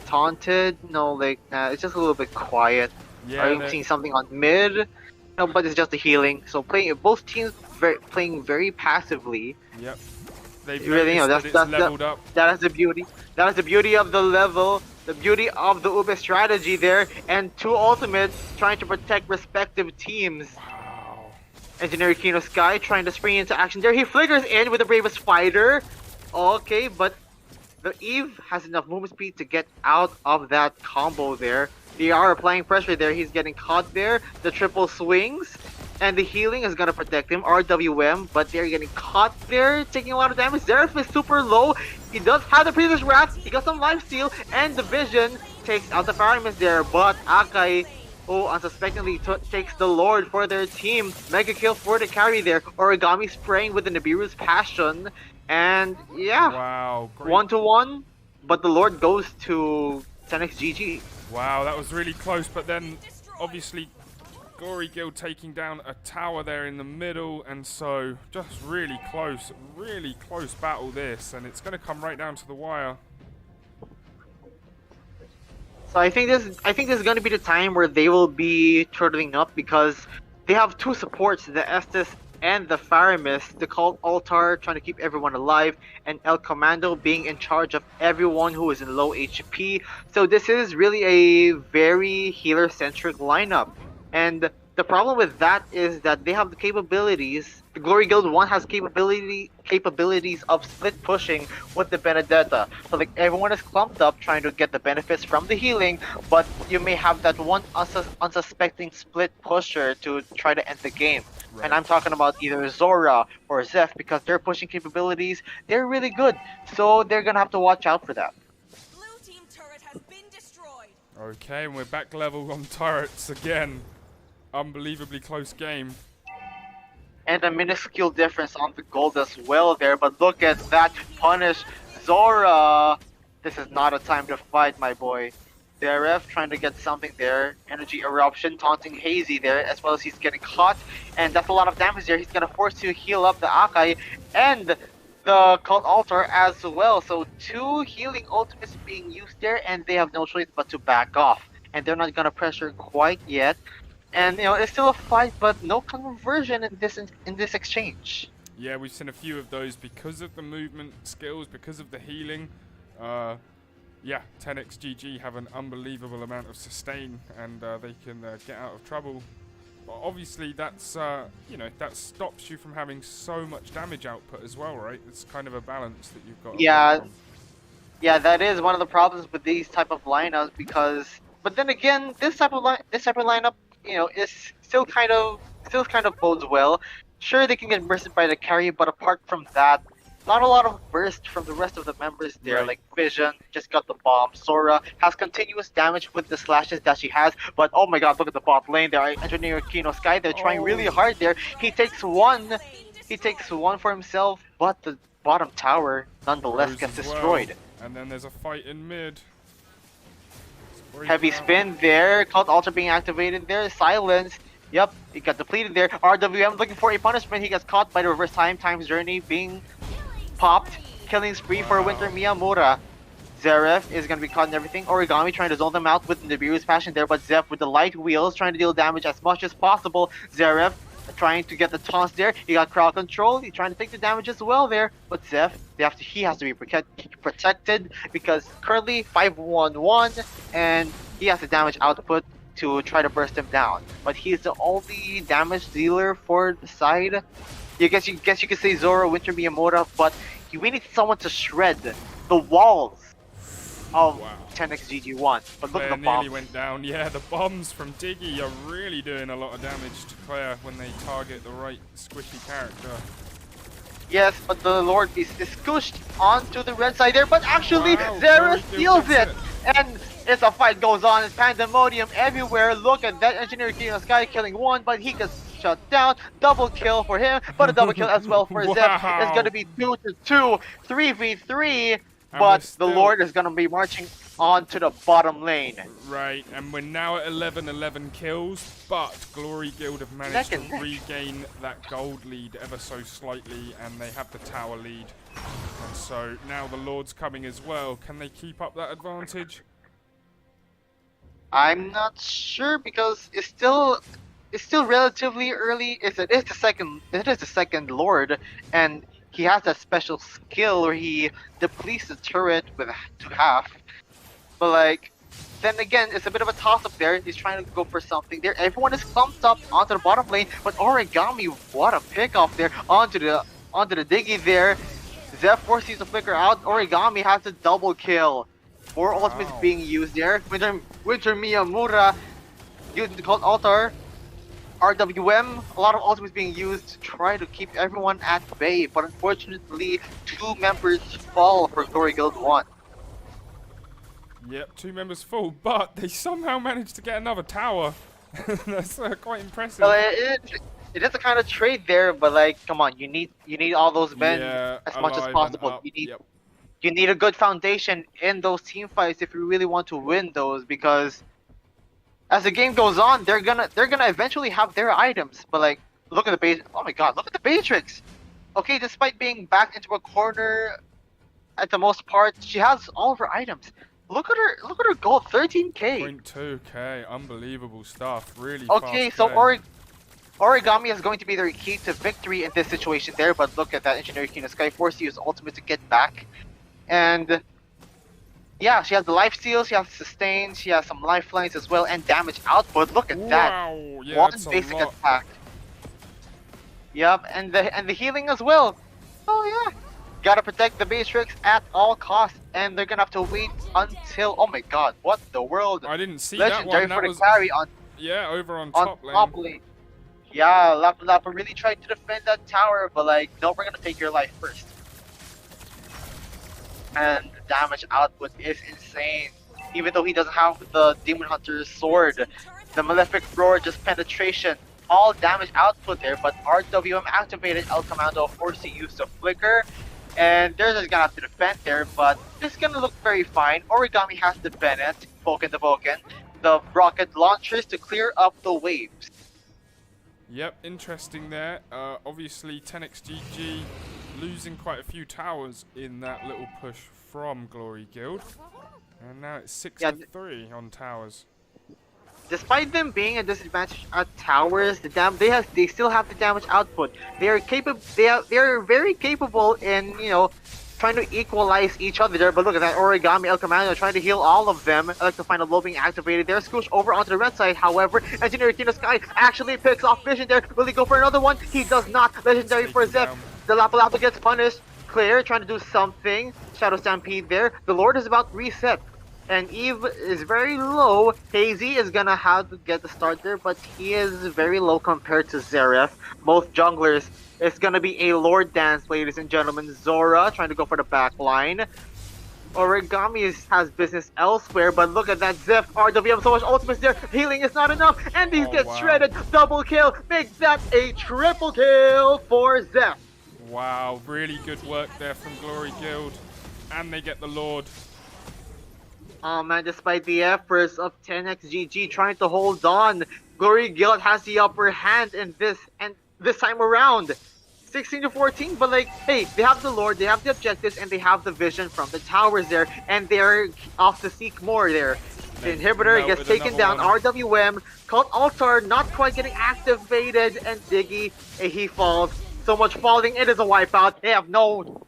taunted? No, like it's just a little bit quiet. Yeah, I'm seeing something on mid. No, but it's just the healing. So playing both teams playing very passively. yep. They've Really, noticed that's that it's leveled up. that is the beauty. That is the beauty of the level. The beauty of the Ube strategy there, and two ultimates trying to protect respective teams. Wow. Engineer Kino Sky trying to spring into action there. He flickers in with the bravest fighter. Okay, but the Eve has enough movement speed to get out of that combo there. They are applying pressure there. He's getting caught there. The triple swings. And the healing is gonna protect him. RWM, but they're getting caught there, taking a lot of damage. Zeref is super low. He does have the previous wrath. He got some life steal, and the vision takes out the Faramis there. But Akai, who unsuspectingly takes the Lord for their team. Mega kill for the carry there. Origami spraying with the Nibiru's passion. And yeah, Wow. Great. 1-1. But the Lord goes to 10x GG. Wow, that was really close, but then obviously Gory Guild taking down a tower there in the middle, and so just really close battle this, and it's going to come right down to the wire. So I think this is going to be the time where they will be turtling up, because they have two supports, the Estes and the Faramis, the Cult Altar trying to keep everyone alive, and El Commando being in charge of everyone who is in low HP. So this is really a very healer-centric lineup. And the problem with that is that they have the capabilities. The Glory Guild 1 has capabilities of split pushing with the Benedetta. So like everyone is clumped up trying to get the benefits from the healing, but you may have that one unsuspecting split pusher to try to end the game. Right. And I'm talking about either Zora or Zeph, because their pushing capabilities, they're really good. So they're gonna have to watch out for that. Blue team turret has been destroyed. Okay, and we're back level on turrets again. Unbelievably close game. And a minuscule difference on the gold as well there, but look at that punish. Zora! This is not a time to fight, my boy. Zeref trying to get something there. Energy eruption, taunting Hazy there, as well as he's getting caught. And that's a lot of damage there. He's gonna force to heal up the Akai and the Cult Altar as well. So two healing ultimates being used there, and they have no choice but to back off. And they're not gonna pressure quite yet. And you know, it's still a fight, but no conversion in this exchange. Yeah, we've seen a few of those because of the movement skills, because of the healing. Yeah, 10xGG have an unbelievable amount of sustain, and they can get out of trouble. But obviously, that's you know, that stops you from having so much damage output as well, right? It's kind of a balance that you've got. Yeah, that is one of the problems with these type of lineups, because. But then again, this type of lineup, you know, is still kind of bodes well. Sure, they can get bursted by the carry, but apart from that, not a lot of burst from the rest of the members there. Right. Like Vision just got the bomb. Sora has continuous damage with the slashes that she has, but oh my god, look at the bot lane there. Engineer Kino Sky, they're trying really hard there. He takes one for himself, but the bottom tower nonetheless gets destroyed. Well. And then there's a fight in mid. Heavy spin there, Cult Altar being activated there, silence. Yep, he got depleted there. RWM looking for a punishment. He gets caught by the reverse time's journey being popped. Killing spree for Winter Miyamura. Zeref is going to be caught in everything. Origami trying to zone them out with Nibiru's passion there, but Zeph with the light wheels trying to deal damage as much as possible. Zeref trying to get the taunts there. He got crowd control. He's trying to take the damage as well there. But Zeph, he has to be protected, because currently 5-1-1, and he has the damage output to try to burst him down. But he's the only damage dealer for the side. You guess you could say Zoro, Winter Miyamura, but we need someone to shred the walls of 10xGG1. But look at the bombs. Nearly went down. Yeah, the bombs from Diggy are really doing a lot of damage to Claire when they target the right squishy character. Yes, but the Lord is scooshed onto the red side there, but actually Zera steals it! And it's a fight goes on, it's pandemonium everywhere. Look at that Engineer Kino Sky killing one, but he gets shut down. Double kill for him, but a double kill as well for Zep. It's gonna be 2-2, 3v3, but the Lord is gonna be marching on to the bottom lane. Right, and we're now at 11 kills, but Glory Guild have managed to regain that gold lead ever so slightly, and they have the tower lead. And so now the Lord's coming as well. Can they keep up that advantage? I'm not sure because it's still relatively early. It is the second Lord, and he has that special skill where he depletes the turret with to half. But like, then again, it's a bit of a toss-up there. He's trying to go for something there. Everyone is clumped up onto the bottom lane, but Origami, what a pick off there onto the Diggy there. Zeph forces the flicker out. Origami has a double kill. 4 ultimates Wow. being used there. Winter Miyamura using the Cult Altar. RWM, a lot of ultimates being used to try to keep everyone at bay, but unfortunately, 2 members fall for Glory Guild 1. Yep, 2 members full, but they somehow managed to get another tower. That's quite impressive. So it is a kind of trade there, but like, come on, you need all those men Yeah, as much as alive and possible. up, yep. You need a good foundation in those team fights if you really want to win those, because as the game goes on, they're gonna eventually have their items. But like, look at the base. Oh my God, look at the Beatrix. Okay, despite being backed into a corner, at the most part, she has all of her items. Look at her gold, 13k. 0.2k, unbelievable stuff. Really Okay, fast so play. Origami is going to be their key to victory in this situation there, but look at that Engineer King of Sky Force use ultimate to get back. And yeah, she has the life steal, she has sustain, she has some lifelines as well, and damage output. Look at that. Wow, yeah, One that's a basic lot. attack. Yep, and the healing as well. Oh yeah. Gotta protect the Beatrix at all costs, and they're gonna have to wait until, oh my God, what the world? I didn't see that Legendary one. That for the was, carry on yeah, over on on top lane. top lane. Yeah, Lapa really tried to defend that tower, but like, no, we're gonna take your life first. And the damage output is insane. Even though he doesn't have the Demon Hunter's sword, the Malefic Roar, just penetration, all damage output there, but RWM activated El Commando forced to use the flicker, and they're just gonna have to defend there, but it's gonna look very fine. Origami has the Bennett, Vulcan the Vulcan, the rocket launchers to clear up the waves. Yep, interesting there. Obviously, 10xGG losing quite a few towers in that little push from Glory Guild. And now it's 6 to 3 on towers. Despite them being a disadvantage at towers, they still have the damage output. They are capable. They are very capable in trying to equalize each other there. But look at that Origami El Commando trying to heal all of them. I like to find a low being activated there. Scooch over onto the red side. However, Engineer King of Sky actually picks off Vision there. Will he go for another one? He does not. Legendary for Zeph. The Lapa gets punished. Claire trying to do something. Shadow Stampede there. The Lord is about reset. And Eve is very low. Hazy is gonna have to get the start there, but he is very low compared to Zeref. Most junglers, it's gonna be a Lord dance, ladies and gentlemen. Zora trying to go for the back line. Origami has business elsewhere, but look at that Zeph. RWM, so much ultimates there. Healing is not enough, and these get shredded. Double kill makes that a triple kill for Zeph. Wow, really good work there from Glory Guild. And they get the Lord. Oh man, despite the efforts of 10xGG trying to hold on, Glory Guild has the upper hand in this time around. 16 to 14, but like, hey, they have the Lord, they have the objectives, and they have the vision from the towers there, and they're off to seek more there. The inhibitor gets taken down, RWM, Cult Altar not quite getting activated, and Diggy, he falls. So much falling, it is a wipeout. They have no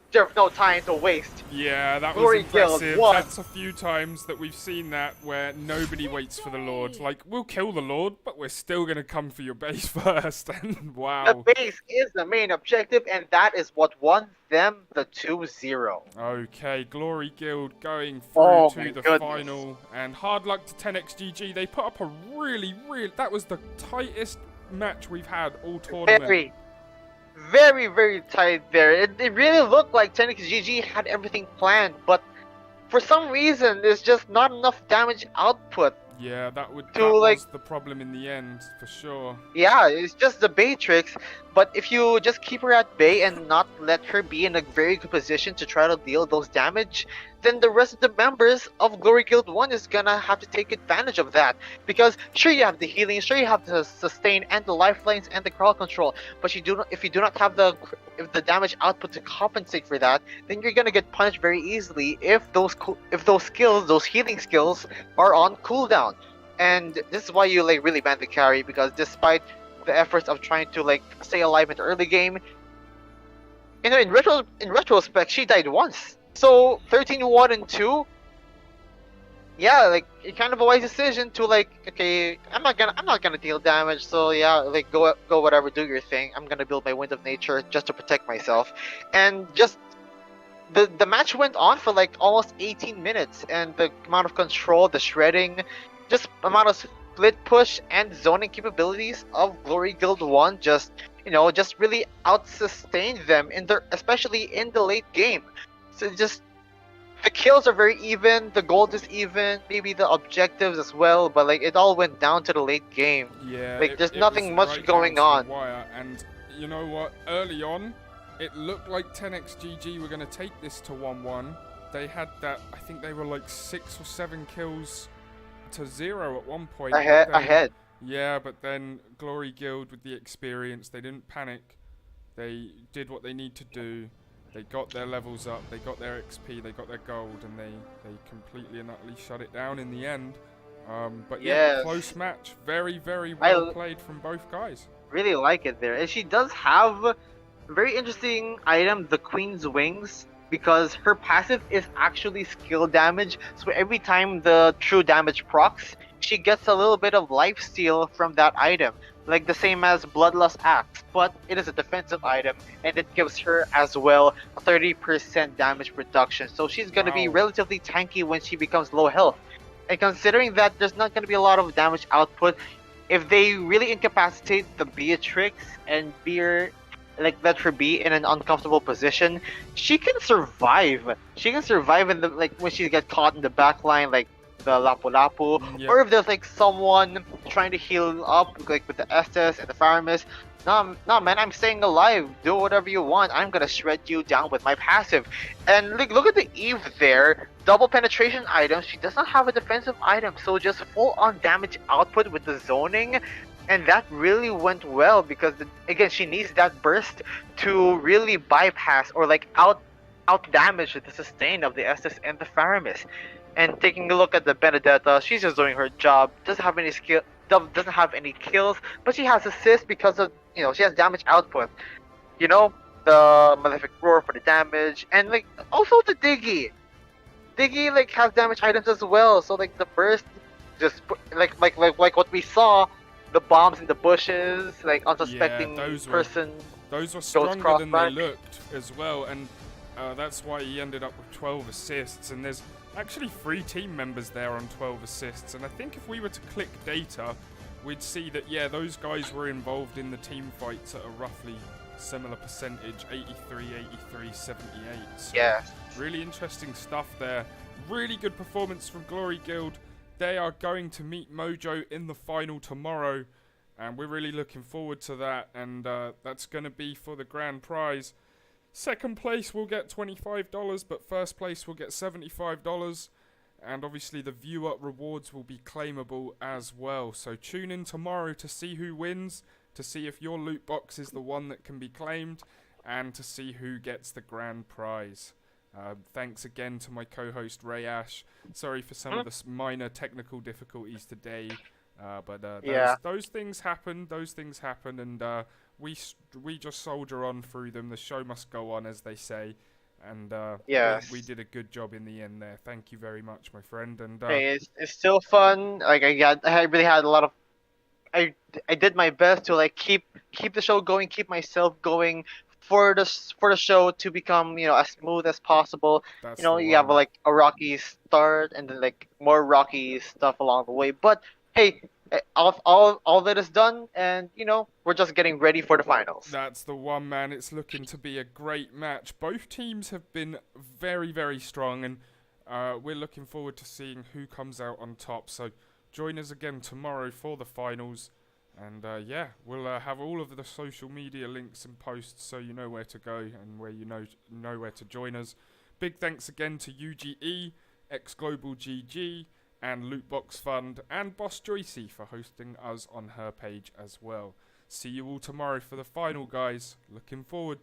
time to waste. Yeah, that was Glory impressive. Guild, what? That's a few times that we've seen that where nobody waits for the Lord. Like, we'll kill the Lord, but we're still going to come for your base first. And wow. The base is the main objective, and that is what won them the 2-0. Okay, Glory Guild going through to the goodness. final. And hard luck to 10xGG. They put up a really, that was the tightest match we've had all tournament. Very tight there. It really looked like 10xGG had everything planned, but for some reason, there's just not enough damage output. Yeah, that was the problem in the end, for sure. Yeah, it's just the Beatrix, but if you just keep her at bay and not let her be in a very good position to try to deal those damage, then the rest of the members of Glory Guild 1 is gonna have to take advantage of that. Because sure you have the healing, sure you have the sustain and the lifelines and the crowd control, but if you do not have the damage output to compensate for that, then you're gonna get punished very easily if those healing skills are on cooldown. and this is why you like really ban the carry, because despite the efforts of trying to like stay alive in the early game, in retrospect, she died once. So 13-1 and 2, yeah, like it's kind of a wise decision to like, okay, I'm not gonna deal damage, so yeah, like go whatever, do your thing. I'm gonna build my Wind of Nature just to protect myself, and just the match went on for like almost 18 minutes, and the amount of control, the shredding, just amount of split push and zoning capabilities of Glory Guild 1 just just really out-sustained them in their, especially in the late game. So just the kills are very even, the gold is even, maybe the objectives as well, but like it all went down to the late game. Yeah, Like there's it nothing was much right going down to on. the wire, and you know what? Early on, it looked like 10xGG were going to take this to 1-1. They had that, I think they were like 6 or 7 kills to 0 at one point. Ahead. Yeah, but then Glory Guild with the experience, they didn't panic. They did what they need to do. They got their levels up, they got their XP, they got their gold, and they completely and utterly shut it down in the end. But yeah, Yes. close match. Very, very well played from both guys. Really like it there. And she does have a very interesting item, the Queen's Wings, because her passive is actually skill damage. So every time the true damage procs, she gets a little bit of lifesteal from that item. Like the same as Bloodlust Axe, but it is a defensive item, and it gives her as well 30% damage reduction. So she's going to be relatively tanky when she becomes low health. And considering that there's not going to be a lot of damage output, if they really incapacitate the Beatrix and let her be in an uncomfortable position, she can survive. She can survive in the when she gets caught in the back line, like the Lapu Lapu, Yep. or if there's like someone trying to heal up, like with the Estes and the Faramis. No, man, I'm staying alive. Do whatever you want. I'm gonna shred you down with my passive. And look at the Eve there. Double penetration item. She does not have a defensive item, so just full on damage output with the zoning. And that really went well because again, she needs that burst to really bypass or like out damage the sustain of the Estes and the Faramis. And taking a look at the Benedetta, she's just doing her job. Doesn't have any skill, doesn't have any kills, but she has assist because of she has damage output. The Malefic Roar for the damage, and like also the Diggy. Diggy like has damage items as well. So like the burst, just like what we saw, the bombs in the bushes, like unsuspecting person. Those were stronger than they looked as well, and that's why he ended up with 12 assists. And there's actually 3 team members there on 12 assists, and I think if we were to click data, we'd see that those guys were involved in the team fights at a roughly similar percentage, 83, 83, 78. So yeah, really interesting stuff there. Really good performance from Glory Guild. They are going to meet Mojo in the final tomorrow, and we're really looking forward to that, and that's going to be for the grand prize. Second place will get $25, but first place will get $75. And obviously the view up rewards will be claimable as well. So tune in tomorrow to see who wins, to see if your loot box is the one that can be claimed, and to see who gets the grand prize. Thanks again to my co-host Ray Ash. Sorry for some of the minor technical difficulties today, but those things happen. And we just soldier on through them. The show must go on, as they say. And we did a good job in the end there. Thank you very much, my friend. And hey, it's still fun. Like I really had a lot of. I did my best to like keep the show going, keep myself going for the show to become as smooth as possible. You have like a rocky start and then like more rocky stuff along the way. But hey, all that is done, and we're just getting ready for the finals. That's the one, man. It's looking to be a great match. Both teams have been very, very strong, and we're looking forward to seeing who comes out on top. So join us again tomorrow for the finals, and we'll have all of the social media links and posts so you know where to go and where you know where to join us. Big thanks again to UGE, X Global GG, and Lootbox Fund, and Boss Joycey for hosting us on her page as well. See you all tomorrow for the final, guys. Looking forward.